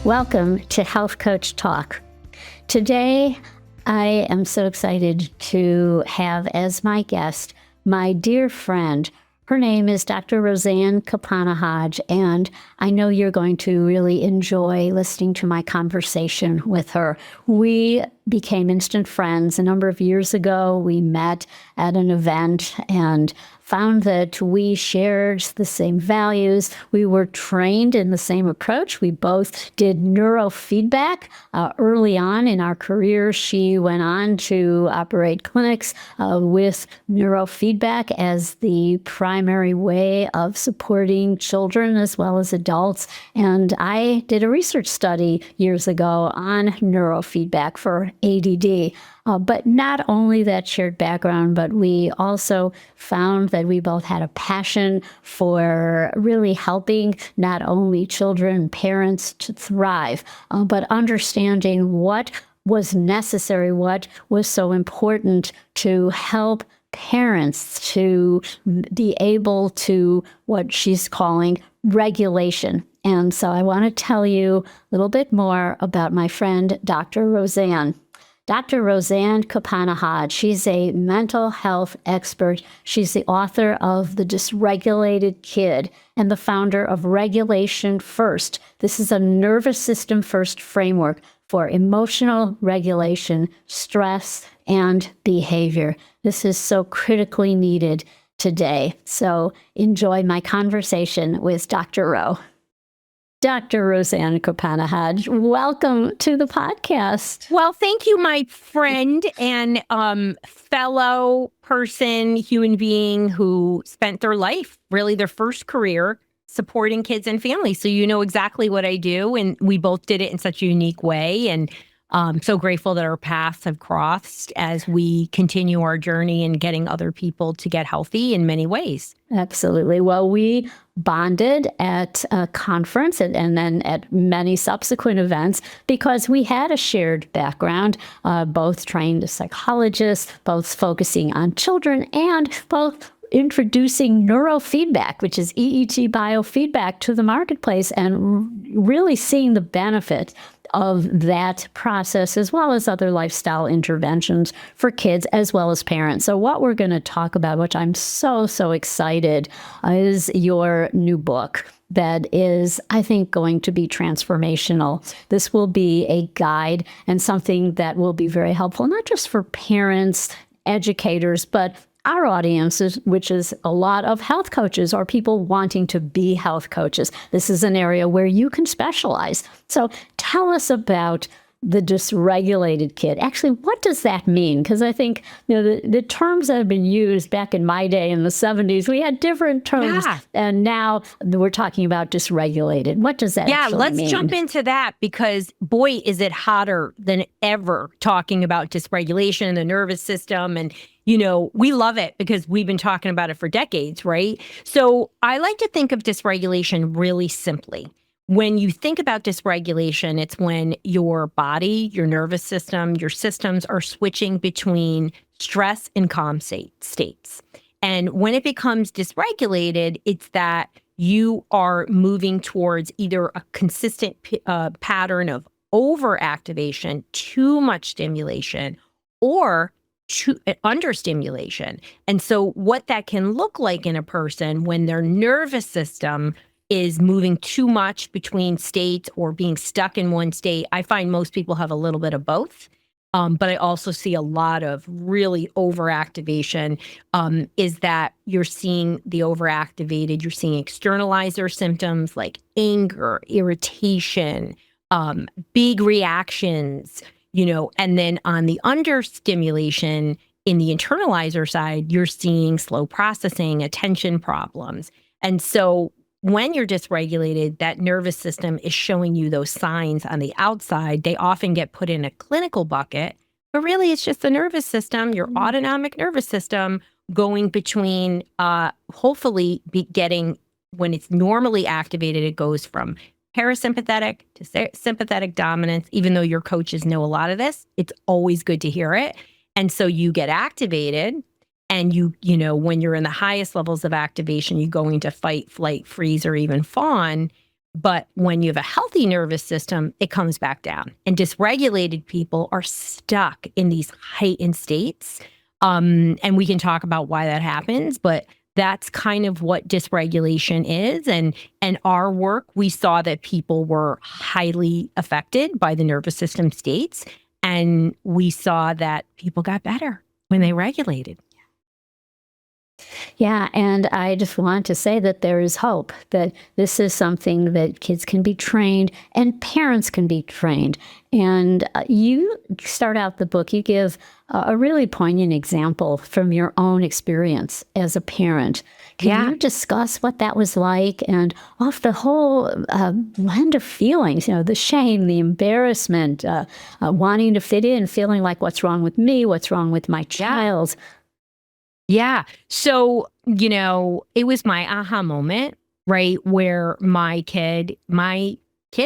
Welcome to Health Coach Talk. Today, I am so excited to have as my guest my dear friend. Her name is Dr. Roseann Capanna-Hodge, and I know you're going to really enjoy listening to my conversation with her. We became instant friends a number of years ago. We met at an event and found that we shared the same values. We were trained in the same approach. We both did neurofeedback early on in our careers. She went on to operate clinics with neurofeedback as the primary way of supporting children as well as adults. And I did a research study years ago on neurofeedback for ADD. But not only that shared background, but we also found that we both had a passion for really helping not only children and parents to thrive, but understanding what was necessary, what was so important to help parents to be able to what she's calling regulation. And so I want to tell you a little bit more about my friend, Dr. Roseann. Dr. Roseann Capanna-Hodge, she's a mental health expert. She's the author of The Dysregulated Kid and the founder of Regulation First. This is a nervous system first framework for emotional regulation, stress, and behavior. This is so critically needed today. So enjoy my conversation with Dr. Ro. Dr. Roseann Capanna-Hodge, welcome to the podcast. Well, thank you, my friend and fellow person, human being who spent their life, really their first career, supporting kids and families. So you know exactly what I do, and we both did it in such a unique way. And so grateful that our paths have crossed as we continue our journey in getting other people to get healthy in many ways. Absolutely. Well, we bonded at a conference and then at many subsequent events because we had a shared background, both trained as psychologists, both focusing on children, and both introducing neurofeedback, which is EEG biofeedback, to the marketplace, and really seeing the benefit of that process, as well as other lifestyle interventions for kids as well as parents. So what we're going to talk about, which I'm so excited, is your new book that is, I think, going to be transformational. This will be a guide and something that will be very helpful, not just for parents, educators, but our audience, which is a lot of health coaches or people wanting to be health coaches. This is an area where you can specialize. So tell us about the dysregulated kid. Actually, what does that mean? Because I think the terms that have been used back in my day in the 70s, we had different terms. Yeah. And now we're talking about dysregulated. What does that actually mean? Yeah, let's jump into that because, boy, is it hotter than ever talking about dysregulation in the nervous system. And we love it because we've been talking about it for decades, right? So I like to think of dysregulation really simply. When you think about dysregulation, it's when your body, your nervous system, your systems are switching between stress and calm states. And when it becomes dysregulated, it's that you are moving towards either a consistent pattern of overactivation, too much stimulation, or understimulation. And so what that can look like in a person when their nervous system is moving too much between states or being stuck in one state, I find most people have a little bit of both. But I also see a lot of really overactivation, is that you're seeing the overactivated, you're seeing externalizer symptoms like anger, irritation, big reactions, and then on the understimulation in the internalizer side, you're seeing slow processing, attention problems. And so when you're dysregulated, that nervous system is showing you those signs on the outside. They often get put in a clinical bucket, but really it's just the nervous system, your autonomic nervous system, going between, hopefully getting, when it's normally activated, it goes from parasympathetic to sympathetic dominance. Even though your coaches know a lot of this, it's always good to hear it. And so you get activated, and when you're in the highest levels of activation, you go into fight, flight, freeze, or even fawn. But when you have a healthy nervous system, it comes back down. And dysregulated people are stuck in these heightened states. And we can talk about why that happens, but that's kind of what dysregulation is. And our work, we saw that people were highly affected by the nervous system states. And we saw that people got better when they regulated. Yeah, and I just want to say that there is hope, that this is something that kids can be trained and parents can be trained. And you start out the book, you give a really poignant example from your own experience as a parent. Can you discuss what that was like and off the whole blend of feelings, the shame, the embarrassment, wanting to fit in, feeling like what's wrong with me, what's wrong with my child? Yeah. So, it was my aha moment, right? Where my kid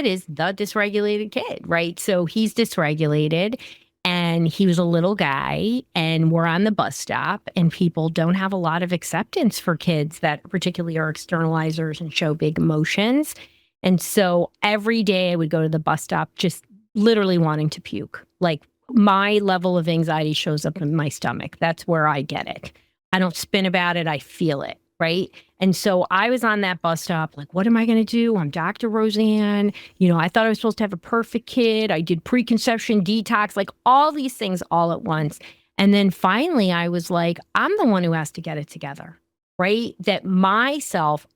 is the dysregulated kid, right? So he's dysregulated and he was a little guy and we're on the bus stop and people don't have a lot of acceptance for kids that particularly are externalizers and show big emotions. And so every day I would go to the bus stop just literally wanting to puke. Like my level of anxiety shows up in my stomach. That's where I get it. I don't spin about it. I feel it. Right. And so I was on that bus stop, like, what am I going to do? I'm Dr. Roseann. I thought I was supposed to have a perfect kid. I did preconception detox, like all these things all at once. And then finally I was like, I'm the one who has to get it together. Right. That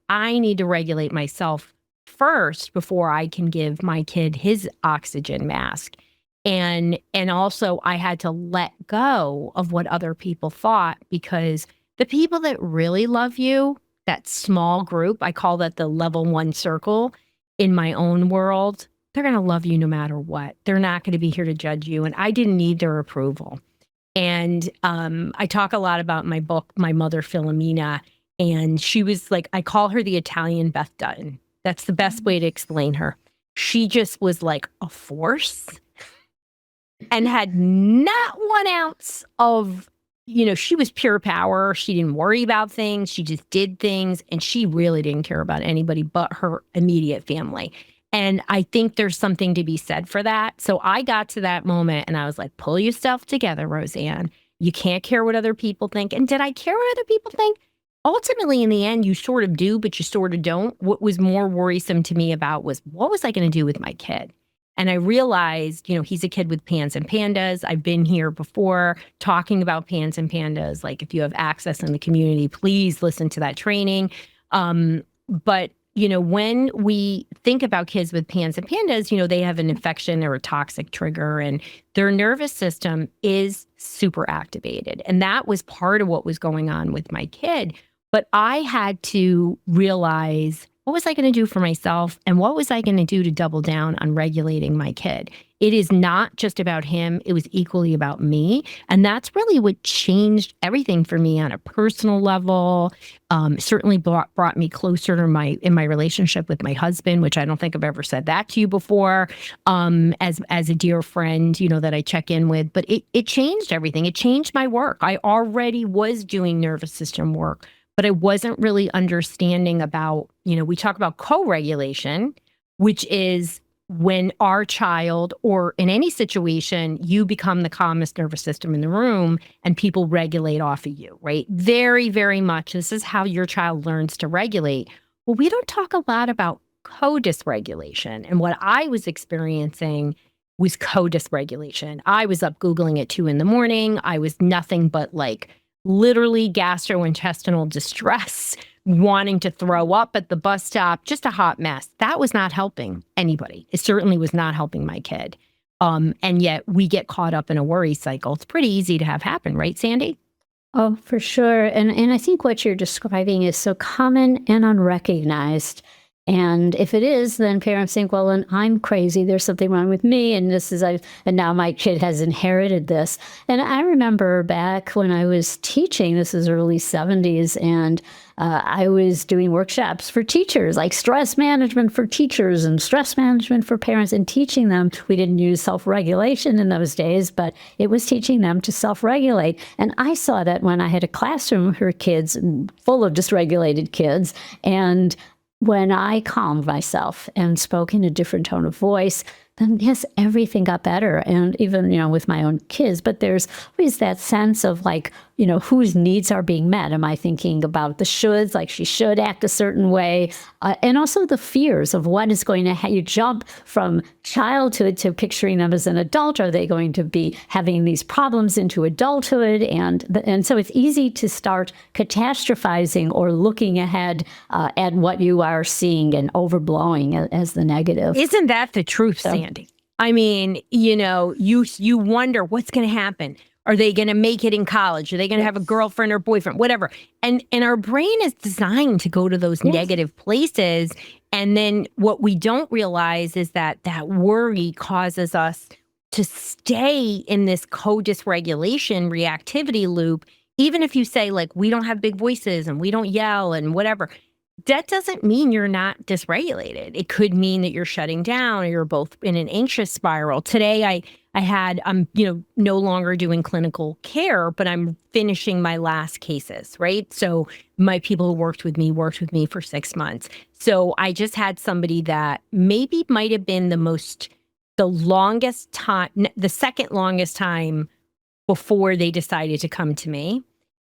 I need to regulate myself first before I can give my kid his oxygen mask. And also I had to let go of what other people thought, because the people that really love you, that small group, I call that the level 1 circle in my own world, they're going to love you no matter what. They're not going to be here to judge you. And I didn't need their approval. And I talk a lot about my book, My Mother Philomena, and she was like, I call her the Italian Beth Dutton. That's the best way to explain her. She just was like a force and had not 1 ounce of, she was pure power. She didn't worry about things. She just did things. And she really didn't care about anybody but her immediate family. And I think there's something to be said for that. So I got to that moment and I was like, pull yourself together, Roseann. You can't care what other people think. And did I care what other people think? Ultimately, in the end, you sort of do, but you sort of don't. What was more worrisome to me about was, what was I going to do with my kid? And I realized, he's a kid with PANS and PANDAS. I've been here before talking about PANS and PANDAS. Like, if you have access in the community, please listen to that training. But when we think about kids with PANS and PANDAS, they have an infection or a toxic trigger, and their nervous system is super activated. And that was part of what was going on with my kid. But I had to realize, what was I going to do for myself? And what was I going to do to double down on regulating my kid? It is not just about him. It was equally about me. And that's really what changed everything for me on a personal level. Certainly brought me closer to in my relationship with my husband, which I don't think I've ever said that to you before, as a dear friend, that I check in with. But it changed everything. It changed my work. I already was doing nervous system work, but I wasn't really understanding about, we talk about co-regulation, which is when our child, or in any situation, you become the calmest nervous system in the room and people regulate off of you, right? Very, very much. This is how your child learns to regulate. Well, we don't talk a lot about co-dysregulation. And what I was experiencing was co-dysregulation. I was up Googling at 2 a.m. I was nothing but like literally gastrointestinal distress, wanting to throw up at the bus stop, just a hot mess. That was not helping anybody. It certainly was not helping my kid. And yet we get caught up in a worry cycle. It's pretty easy to have happen, right, Sandi? Oh, for sure. And I think what you're describing is so common and unrecognized. And if it is, then parents think, well, then I'm crazy. There's something wrong with me. And and now my kid has inherited this. And I remember back when I was teaching, this is early 70s, and I was doing workshops for teachers, like stress management for teachers and stress management for parents, and teaching them. We didn't use self-regulation in those days, but it was teaching them to self-regulate. And I saw that when I had a classroom for kids full of dysregulated kids. And when I calmed myself and spoke in a different tone of voice, then yes, everything got better. And even, with my own kids, but there's always that sense of like, whose needs are being met. Am I thinking about the shoulds, like she should act a certain way? And also the fears of what is going to you jump from childhood to picturing them as an adult. Are they going to be having these problems into adulthood? And so it's easy to start catastrophizing or looking ahead at what you are seeing and overblowing as the negative. Isn't that the truth, Sandi? I mean, you wonder what's going to happen. Are they going to make it in college? Are they going to have a girlfriend or boyfriend? Whatever. And our brain is designed to go to those negative places. And then what we don't realize is that worry causes us to stay in this co-dysregulation reactivity loop. Even if you say, like, we don't have big voices and we don't yell and whatever, that doesn't mean you're not dysregulated. It could mean that you're shutting down or you're both in an anxious spiral. Today, I'm no longer doing clinical care, but I'm finishing my last cases, right? So my people who worked with me for 6 months. So I just had somebody that maybe might have been the longest time, the second longest time before they decided to come to me.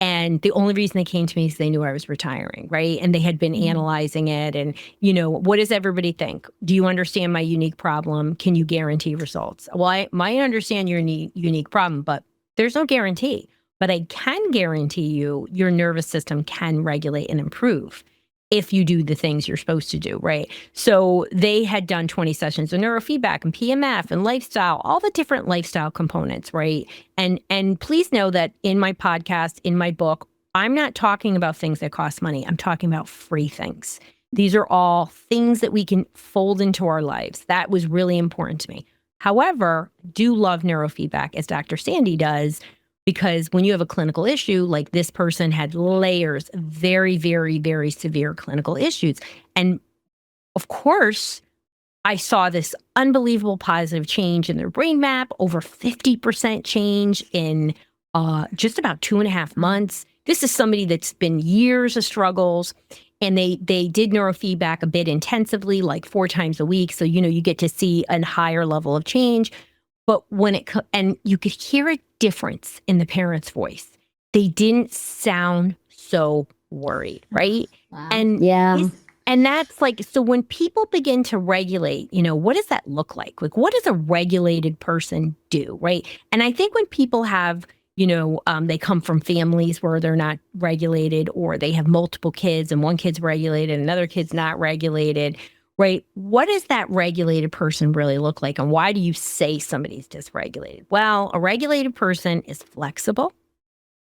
And the only reason they came to me is they knew I was retiring, right? And they had been analyzing it. And, what does everybody think? Do you understand my unique problem? Can you guarantee results? Well, I might understand your unique problem, but there's no guarantee. But I can guarantee you your nervous system can regulate and improve if you do the things you're supposed to do, right? So they had done 20 sessions of neurofeedback and PEMF and lifestyle, all the different lifestyle components, right? And please know that in my podcast, in my book, I'm not talking about things that cost money. I'm talking about free things. These are all things that we can fold into our lives. That was really important to me. However, do love neurofeedback, as Dr. Sandi does, because when you have a clinical issue, like this person had layers of very, very, very severe clinical issues. And of course, I saw this unbelievable positive change in their brain map, over 50% change in just about 2.5 months. This is somebody that's been years of struggles. And they did neurofeedback a bit intensively, like 4 times a week. So, you get to see a higher level of change. But and you could hear a difference in the parents' voice. They didn't sound so worried, right? Wow. And that's like, so when people begin to regulate, what does that look like? Like, what does a regulated person do, right? And I think when people have, they come from families where they're not regulated, or they have multiple kids and one kid's regulated, another kid's not regulated, right? What does that regulated person really look like? And why do you say somebody's dysregulated? Well, a regulated person is flexible,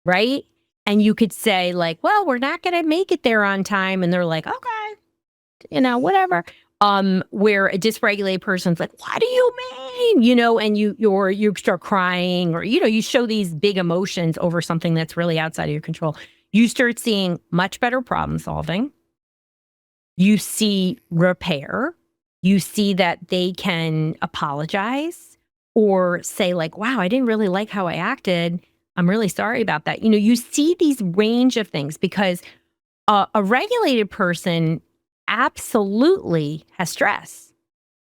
right? And you could say like, well, we're not going to make it there on time. And they're like, okay, whatever. Where a dysregulated person's like, what do you mean? And you start crying, or, you show these big emotions over something that's really outside of your control. You start seeing much better problem solving. You see repair. You see that they can apologize or say like, wow, I didn't really like how I acted. I'm really sorry about that. You see these range of things, because a regulated person absolutely has stress,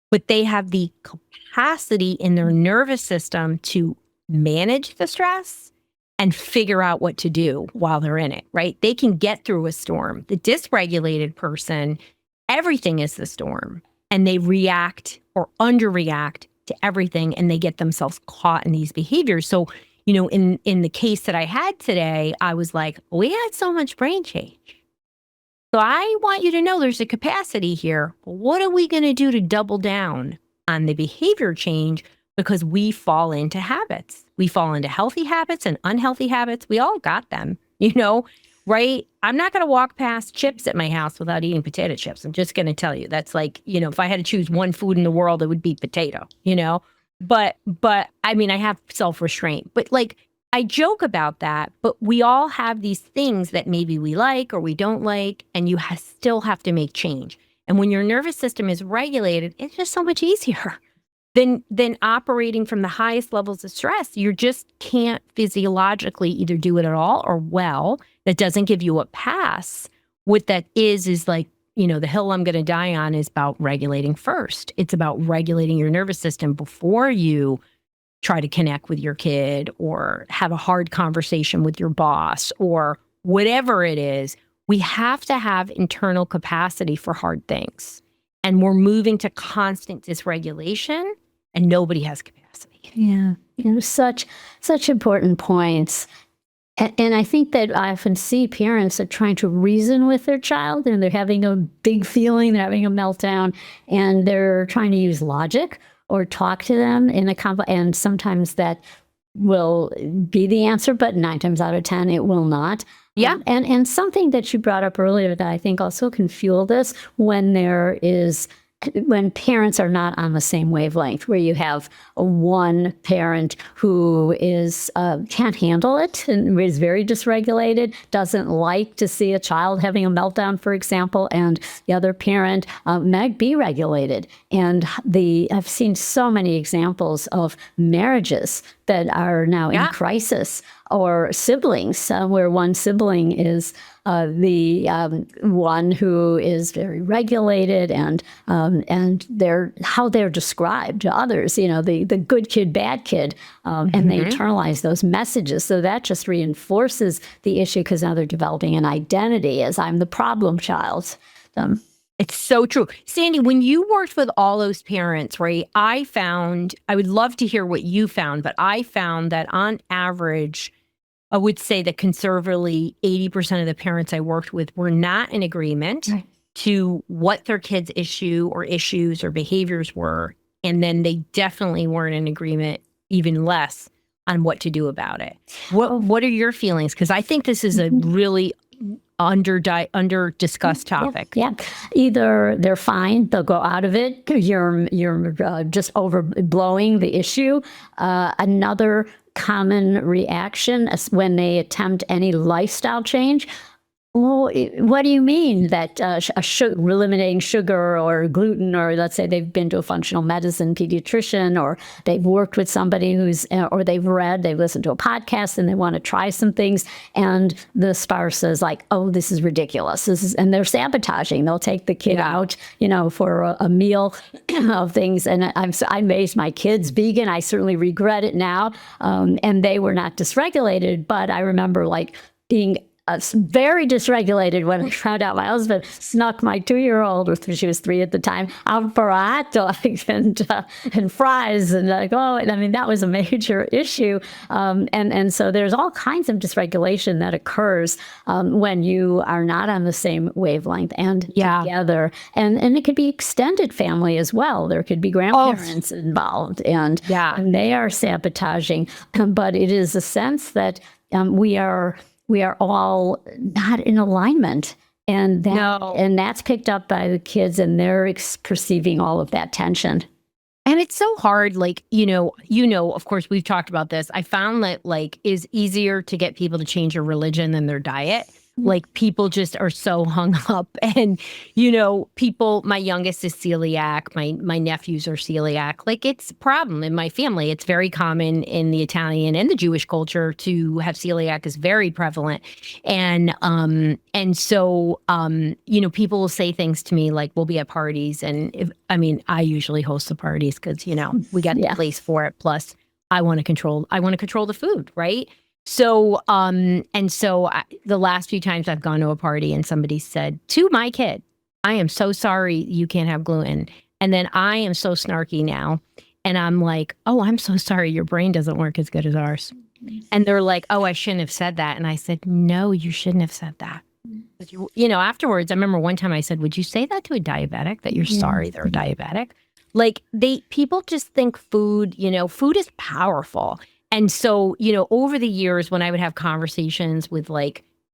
but they have the capacity in their nervous system to manage the stress and figure out what to do while they're in it, right? They can get through a storm. The dysregulated person, everything is the storm, and they react or underreact to everything, and they get themselves caught in these behaviors. So, in the case that I had today, I was like, we had so much brain change. So I want you to know there's a capacity here. What are we going to do to double down on the behavior change? Because we fall into habits. We fall into healthy habits and unhealthy habits. We all got them, right? I'm not going to walk past chips at my house without eating potato chips. I'm just going to tell you. That's like, if I had to choose one food in the world, it would be potato, But I mean, I have self-restraint. But like, I joke about that, but we all have these things that maybe we like or we don't like, and you still have to make change. And when your nervous system is regulated, it's just so much easier than operating from the highest levels of stress. You just can't physiologically either do it at all or well. That doesn't give you a pass. What that is like, the hill I'm going to die on is about regulating first. It's about regulating your nervous system before you try to connect with your kid or have a hard conversation with your boss or whatever it is. We have to have internal capacity for hard things. And we're moving to constant dysregulation and nobody has capacity. Yeah. Such important points. And I think that I often see parents are trying to reason with their child and they're having a big feeling, they're having a meltdown, and they're trying to use logic or talk to them in and sometimes that will be the answer, but 9 times out of 10, it will not. Yeah. And something that you brought up earlier that I think also can fuel this when parents are not on the same wavelength, where you have one parent who can't handle it and is very dysregulated, doesn't like to see a child having a meltdown, for example, and the other parent might be regulated. And I've seen so many examples of marriages that are now in crisis, or siblings, where one sibling is the one who is very regulated, and how they're described to others, the good kid, bad kid, and they internalize those messages. So that just reinforces the issue because now they're developing an identity as I'm the problem child. It's so true. Sandi, when you worked with all those parents, right, I would love to hear what you found, but I found that on average, I would say that conservatively 80% of the parents I worked with were not in agreement to what their kids' issues or behaviors were. And then they definitely weren't in agreement, even less, on what to do about it. What are your feelings? Because I think this is a really under discussed topic. Yeah. Either they're fine, they'll go out of it. You're just overblowing the issue. Another common reaction is when they attempt any lifestyle change. Well, what do you mean that eliminating sugar or gluten, or let's say they've been to a functional medicine pediatrician, or they've worked with somebody or they've listened to a podcast and they want to try some things, and the spouse says like, oh, this is ridiculous. And they're sabotaging. They'll take the kid out, for a meal of things. And I raised my kids vegan. I certainly regret it now. And they were not dysregulated, but I remember like being very dysregulated when I found out my husband snuck my 2-year-old, she was 3 at the time, out for a hot dog and fries. And that was a major issue. And so there's all kinds of dysregulation that occurs when you are not on the same wavelength and together. And it could be extended family as well. There could be grandparents involved, and they are sabotaging. But it is a sense that we are all not in alignment, and that's picked up by the kids, and they're perceiving all of that tension. And it's so hard, of course, we've talked about this. I found that is easier to get people to change their religion than their diet. Like people just are so hung up, and people. My youngest is celiac. My nephews are celiac. It's a problem in my family. It's very common in the Italian and the Jewish culture to have celiac is very prevalent, and so people will say things to me like, we'll be at parties, and I usually host the parties because we got the place for it. Plus, I want to control the food, right? So, the last few times I've gone to a party and somebody said to my kid, I am so sorry you can't have gluten. And then I am so snarky now. And I'm like, oh, I'm so sorry your brain doesn't work as good as ours. And they're like, oh, I shouldn't have said that. And I said, no, you shouldn't have said that. Afterwards, I remember one time I said, would you say that to a diabetic, that you're sorry they're diabetic? People just think food is powerful. And so, over the years, when I would have conversations with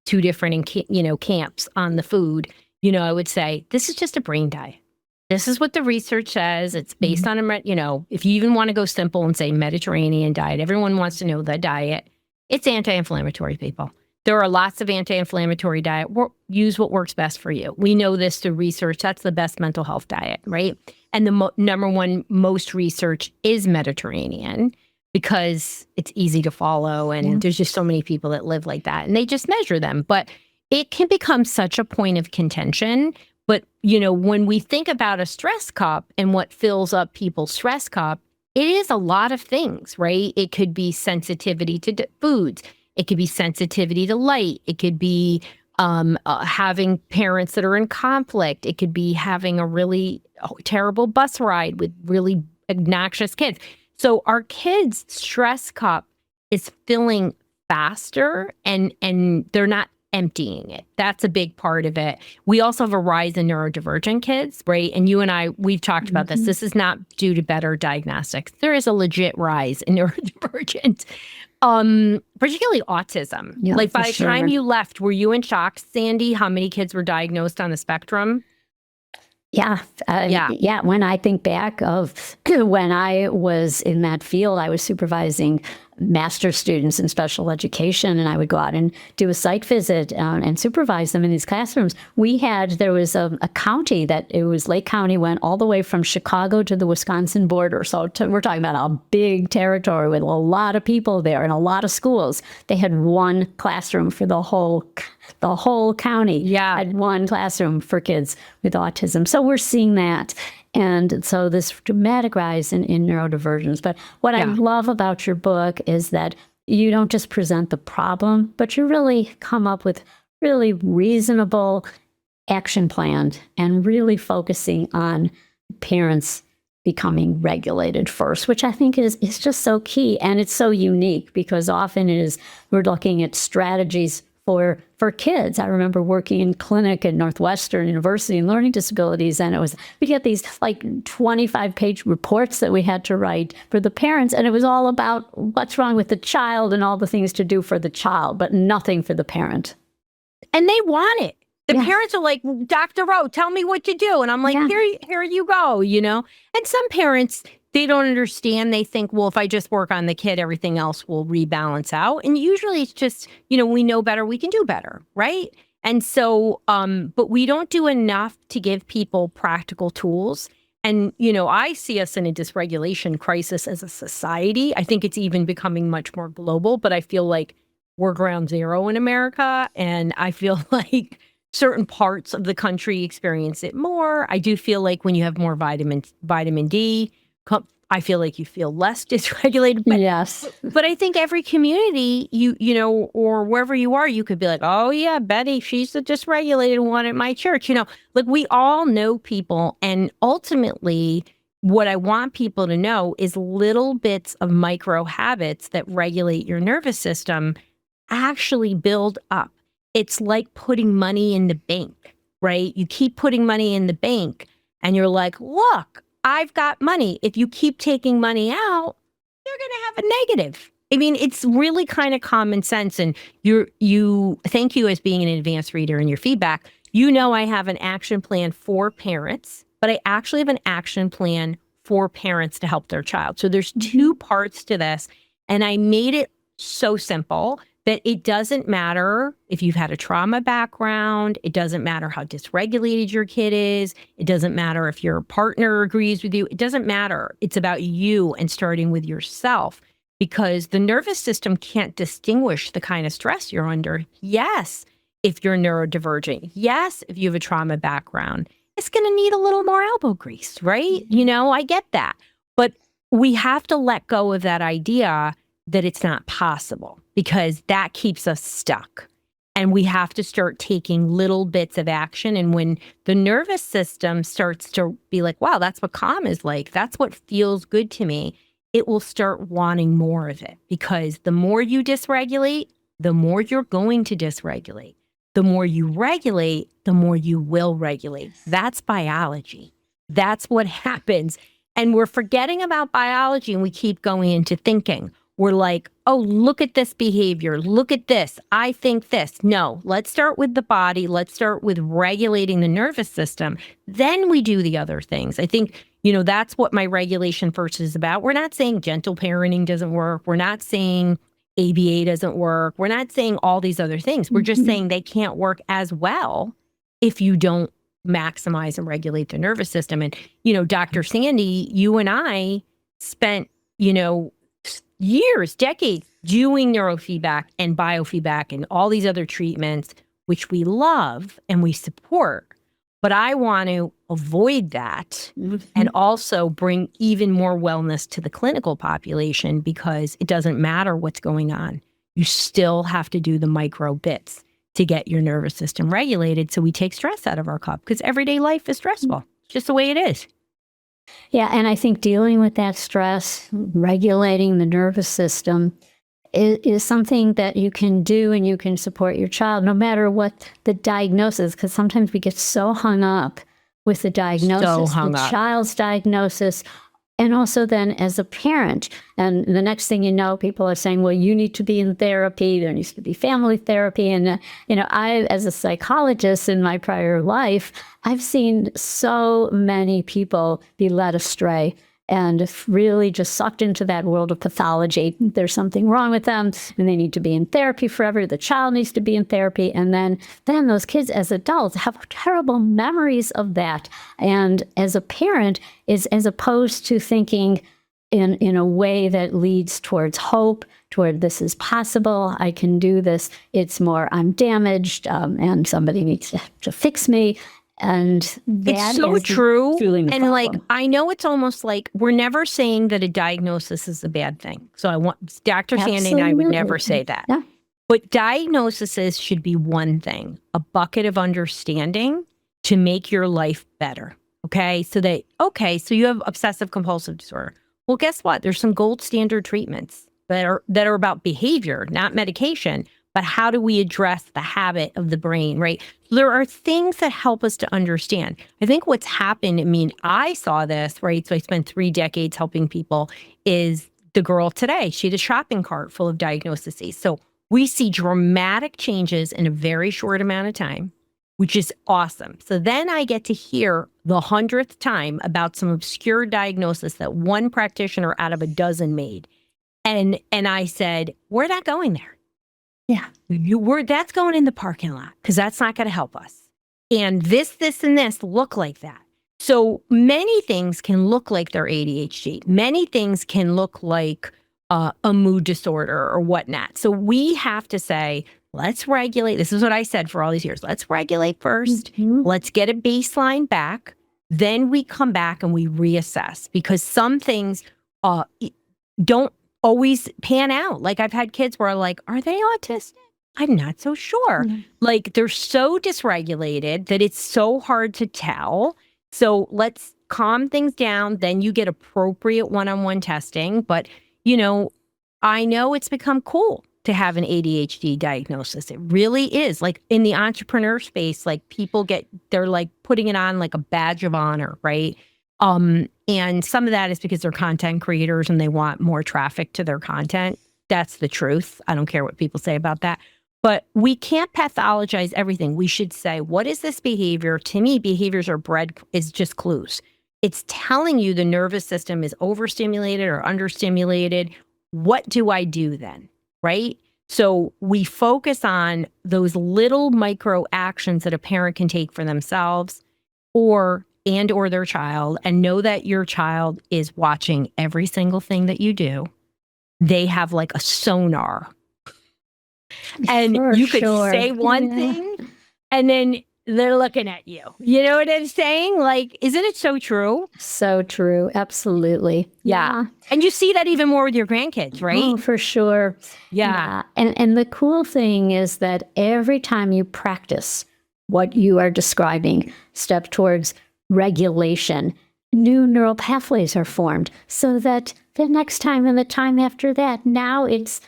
2 different, camps on the food, I would say, this is just a brain diet. This is what the research says. It's based on, if you even want to go simple and say Mediterranean diet, everyone wants to know the diet. It's anti-inflammatory, people. There are lots of anti-inflammatory diet. Use what works best for you. We know this through research. That's the best mental health diet, right? And the number one most research is Mediterranean, because it's easy to follow, and there's just so many people that live like that, and they just measure them. But it can become such a point of contention But, you know, when we think about a stress cup and what fills up people's stress cup, it is a lot of things, right? It could be sensitivity to foods. It could be sensitivity to light. It could be having parents that are in conflict. It could be having a really terrible bus ride with really obnoxious kids. So our kids' stress cup is filling faster and they're not emptying it. That's a big part of it. We also have a rise in neurodivergent kids, right? And you and I, we've talked about this. This is not due to better diagnostics. There is a legit rise in neurodivergence, particularly autism. Yeah, like by the sure. time you left, were you in shock, Sandi, how many kids were diagnosed on the spectrum? Yeah. Yeah. When I think back of when I was in that field, I was supervising master's students in special education, and I would go out and do a site visit and supervise them in these classrooms. There was a county that it was Lake County, went all the way from Chicago to the Wisconsin border. So we're talking about a big territory with a lot of people there and a lot of schools. They had one classroom for the whole county. Yeah. Had one classroom for kids with autism. So we're seeing that. And so this dramatic rise in neurodivergence. But what I love about your book is that you don't just present the problem, but you really come up with really reasonable action plan and really focusing on parents becoming regulated first, which I think is just so key. And it's so unique because often we're looking at strategies for kids. I remember working in clinic at Northwestern University in learning disabilities, and we get these like 25-page reports that we had to write for the parents, and it was all about what's wrong with the child and all the things to do for the child, but nothing for the parent. And they want it. The parents are like, Dr. Rowe, tell me what to do. And I'm like, here you go, you know? And some parents, they don't understand. They think, well, if I just work on the kid, everything else will rebalance out. And usually it's just, you know, we know better, we can do better, right? And so, but we don't do enough to give people practical tools. And, you know, I see us in a dysregulation crisis as a society. I think it's even becoming much more global, but I feel like we're ground zero in America. And I feel like certain parts of the country experience it more. I do feel like when you have more vitamin D, I feel like you feel less dysregulated. But, yes. But I think every community, you know, or wherever you are, you could be like, oh yeah, Betty, she's the dysregulated one at my church. You know, like we all know people. And ultimately, what I want people to know is little bits of micro habits that regulate your nervous system actually build up. It's like putting money in the bank, right? You keep putting money in the bank and you're like, look, I've got money. If you keep taking money out, you're going to have a negative. I mean, it's really kind of common sense. And thank you as being an advanced reader in your feedback. You know, I have an action plan for parents, but I actually have an action plan for parents to help their child. So there's two parts to this. And I made it so simple that it doesn't matter if you've had a trauma background. It doesn't matter how dysregulated your kid is. It doesn't matter if your partner agrees with you. It doesn't matter. It's about you and starting with yourself, because the nervous system can't distinguish the kind of stress you're under. Yes, if you're neurodivergent. Yes, if you have a trauma background. It's going to need a little more elbow grease, right? You know, I get that. But we have to let go of that idea that it's not possible, because that keeps us stuck. And we have to start taking little bits of action. And when the nervous system starts to be like, wow, that's what calm is like, that's what feels good to me, it will start wanting more of it. Because the more you dysregulate, the more you're going to dysregulate. The more you regulate, the more you will regulate. That's biology. That's what happens. And we're forgetting about biology and we keep going into thinking. We're like, oh, look at this behavior. Look at this. I think this. No, let's start with the body. Let's start with regulating the nervous system. Then we do the other things. I think, you know, that's what my regulation first is about. We're not saying gentle parenting doesn't work. We're not saying ABA doesn't work. We're not saying all these other things. We're just saying they can't work as well if you don't maximize and regulate the nervous system. And, you know, Dr. Sandi, you and I spent, you know, years, decades doing neurofeedback and biofeedback and all these other treatments, which we love and we support. But I want to avoid that and also bring even more wellness to the clinical population, because it doesn't matter what's going on. You still have to do the micro bits to get your nervous system regulated, so we take stress out of our cup, because everyday life is stressful. It's just the way it is. Yeah, and I think dealing with that stress, regulating the nervous system is something that you can do, and you can support your child no matter what the diagnosis, because sometimes we get so hung up with the diagnosis, the child's diagnosis, and also then as a parent. And the next thing you know, people are saying, well, you need to be in therapy. There needs to be family therapy. And, I, as a psychologist in my prior life, I've seen so many people be led astray and really just sucked into that world of pathology. There's something wrong with them, and they need to be in therapy forever. The child needs to be in therapy. And then those kids as adults have terrible memories of that. And as a parent, is as opposed to thinking in a way that leads towards hope, toward this is possible, I can do this. It's more, I'm damaged, and somebody needs to fix me. And that it's so is true. And like, I know it's almost like we're never saying that a diagnosis is a bad thing. So I want Dr. Sandi and I would never say that. Yeah. But diagnoses should be one thing, a bucket of understanding to make your life better. Okay. So you have obsessive compulsive disorder. Well, guess what? There's some gold standard treatments that are about behavior, not medication. But how do we address the habit of the brain, right? There are things that help us to understand. I think what's happened, I saw this, right? So I spent 3 decades helping people, is the girl today. She had a shopping cart full of diagnoses. So we see dramatic changes in a very short amount of time, which is awesome. So then I get to hear the 100th time about some obscure diagnosis that one practitioner out of a dozen made. And I said, we're not going there. Yeah. That's going in the parking lot, because that's not going to help us. And this, and this look like that. So many things can look like they're ADHD. Many things can look like a mood disorder or whatnot. So we have to say, let's regulate. This is what I said for all these years. Let's regulate first. Let's get a baseline back. Then we come back and we reassess, because some things don't always pan out. Like, I've had kids where are like, are they autistic? I'm not so sure. Like, they're so dysregulated that it's so hard to tell. So let's calm things down. Then you get appropriate one-on-one testing. But, I know it's become cool to have an ADHD diagnosis. It really is. Like, in the entrepreneur space, like, they're like putting it on like a badge of honor, right? And some of that is because they're content creators and they want more traffic to their content. That's the truth. I don't care what people say about that. But we can't pathologize everything. We should say, what is this behavior? To me, behaviors is just clues. It's telling you the nervous system is overstimulated or understimulated. What do I do then? Right? So we focus on those little micro actions that a parent can take for themselves or their child, and know that your child is watching every single thing that you do. They have like a sonar. And you could say one thing and then they're looking at you. You know what I'm saying? Like, isn't it so true? So true. Absolutely. Yeah. And you see that even more with your grandkids, right? Oh, for sure. Yeah. And the cool thing is that every time you practice what you are describing, step towards regulation, new neural pathways are formed, so that the next time and the time after that, now it's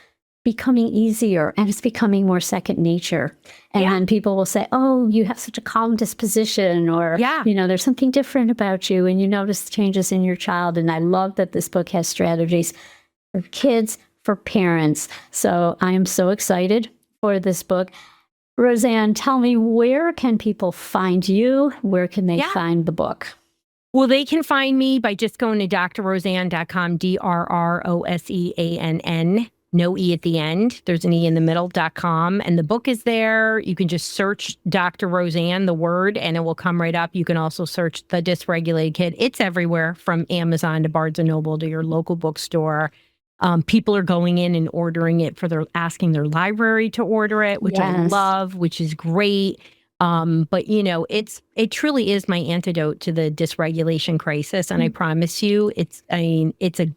becoming easier and it's becoming more second nature. And people will say, oh, you have such a calm disposition, or, there's something different about you, and you notice changes in your child. And I love that this book has strategies for kids, for parents. So I am so excited for this book. Roseann, tell me, where can people find you? Where can they find the book? Well, they can find me by just going to drroseann.com, DRROSEANN, no E at the end. There's an E in the middle.com. And the book is there. You can just search Dr. Roseann, the word, and it will come right up. You can also search The Dysregulated Kid. It's everywhere, from Amazon to Barnes & Noble to your local bookstore. People are going in and ordering it asking their library to order it, which I love, which is great. But it truly is my antidote to the dysregulation crisis. And I promise you, it's a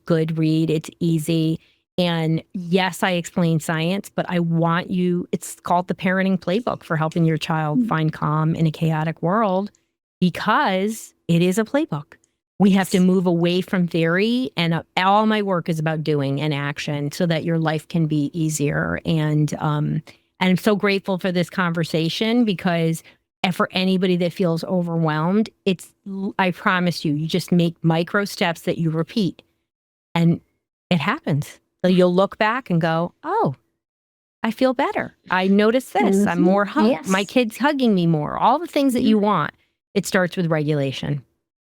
good read. It's easy. And yes, I explain science, but it's called the Parenting Playbook for helping your child find calm in a chaotic world, because it is a playbook. We have to move away from theory, and all my work is about doing and action so that your life can be easier. And I'm so grateful for this conversation, because for anybody that feels overwhelmed, I promise you just make micro steps that you repeat, and it happens. So you'll look back and go, oh, I feel better. I noticed this. I'm more hugged. Yes. My kid's hugging me more. All the things that you want. It starts with regulation.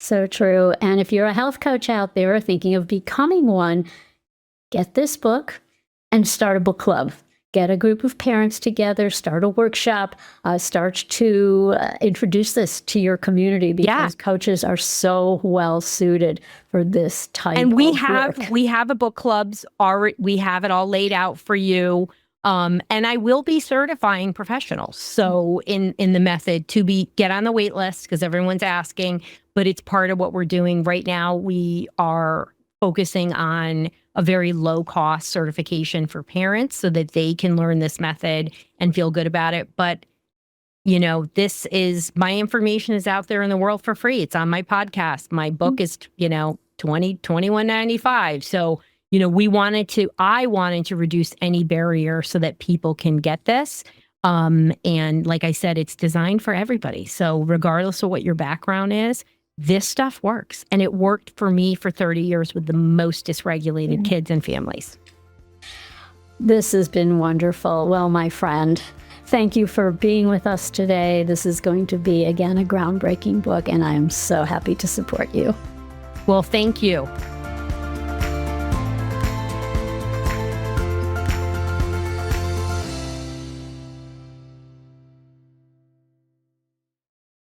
So true. And if you're a health coach out there thinking of becoming one, get this book and start a book club. Get a group of parents together, start a workshop, start to introduce this to your community, because coaches are so well suited for this type of work. We have a book clubs already. We have it all laid out for you. And I will be certifying professionals. So in the method to get on the wait list, because everyone's asking, but it's part of what we're doing right now. We are focusing on a very low cost certification for parents so that they can learn this method and feel good about it. But, my information is out there in the world for free. It's on my podcast. My book is, $21.95. So, I wanted to reduce any barrier so that people can get this. And like I said, it's designed for everybody. So regardless of what your background is, this stuff works. And it worked for me for 30 years with the most dysregulated kids and families. This has been wonderful. Well, my friend, thank you for being with us today. This is going to be, again, a groundbreaking book, and I am so happy to support you. Well, thank you.